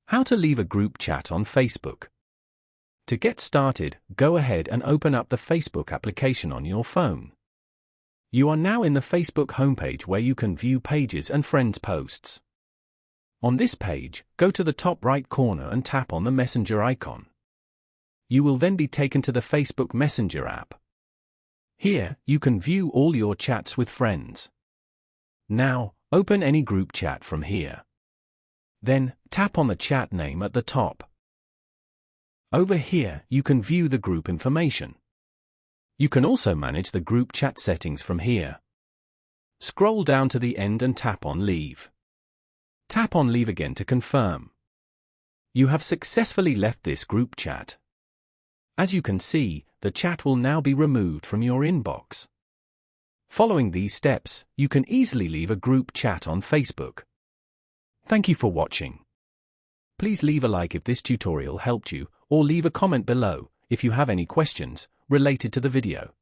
How to leave a group chat on Facebook. To get started, go ahead and open up the Facebook application on your phone. You are now in the Facebook homepage where you can view pages and friends' posts. On this page, go to the top right corner and tap on the Messenger icon. You will then be taken to the Facebook Messenger app. Here, you can view all your chats with friends. Now, open any group chat from here. Then, tap on the chat name at the top. Over here, you can view the group information. You can also manage the group chat settings from here. Scroll down to the end and tap on Leave. Tap on Leave again to confirm. You have successfully left this group chat. As you can see, the chat will now be removed from your inbox. Following these steps, you can easily leave a group chat on Facebook. Thank you for watching. Please leave a like if this tutorial helped you, or leave a comment below if you have any questions related to the video.